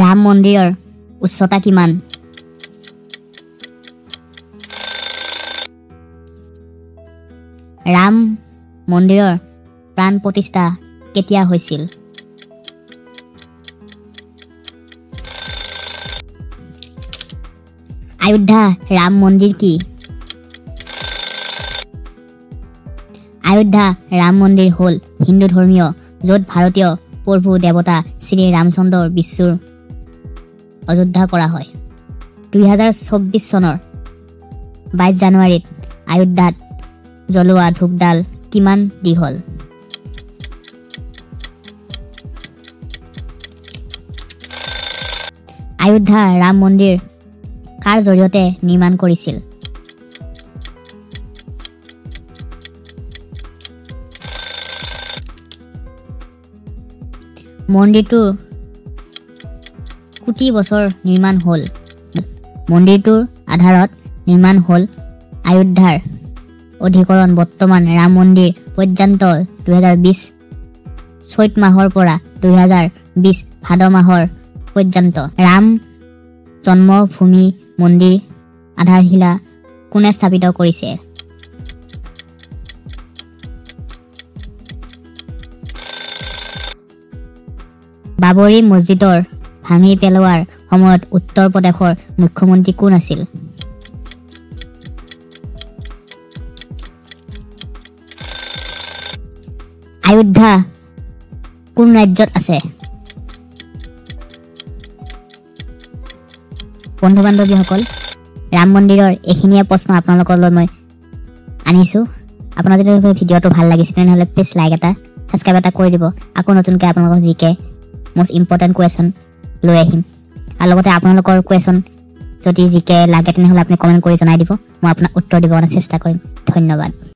ৰাম মন্দিৰৰ উচ্চতা কিমান? ৰাম মন্দিৰৰ প্ৰাণ প্ৰতিষ্ঠা কেতিয়া হৈছিল? अयोध्या राम मंदिर की? अयोध्या राम मंदिर हल हिंदू धर्मीय जत भारतीय प्रभु देवता श्री रामचंद्र विष्णुर अयोध्या करा है। 2024 सनर 22 জানুৱাৰীত अयोध्यात जलोৱা धूपडाल किमान दीघल? अयोध्या राम मंदिर কাৰ জৰিয়তে নিৰ্মাণ কৰিছিল? মন্দিৰটোৰ কোটি বছৰ নিৰ্মাণ হ'ল? মন্দিৰটোৰ আধাৰত নিৰ্মাণ হ'ল अयोध्याৰ অধিকৰণ বৰ্তমান ৰাম মন্দিৰ পৰ্যন্ত 2020 চৈত মাহৰ পৰা 2020 ভাদ মাহৰ পৰ্যন্ত ৰাম জন্মভূমি মন্দিৰ আধাৰশিলা কোনে স্থাপিত কৰিছে? বাবৰি মছজিদৰ ভাঙি পেলোৱাৰ সময়ত উত্তৰ প্ৰদেশৰ মুখ্যমন্ত্ৰী কোন আছিল? अयोध्या কোন ৰাজ্যত আছে? বন্ধু বান্ধৱীসকল, ৰাম মন্দিৰৰ এইখিনিয়ে প্ৰশ্ন আপোনালোকলৈ মই আনিছোঁ। আপোনাৰ যদি ভিডিঅ'টো ভাল লাগিছে তেনেহ'লে প্লিজ লাইক এটা সাবস্ক্ৰাইব এটা কৰি দিব। আকৌ নতুনকৈ আপোনালোকক জিকে most important কুৱেশ্যন লৈ আহিম। আৰু লগতে আপোনালোকৰ কুৱেশ্যন যদি জিকে লাগে তেনেহ'লে আপুনি কমেণ্ট কৰি জনাই দিব, মই আপোনাক উত্তৰ দিবৰ কাৰণে চেষ্টা কৰিম। ধন্যবাদ।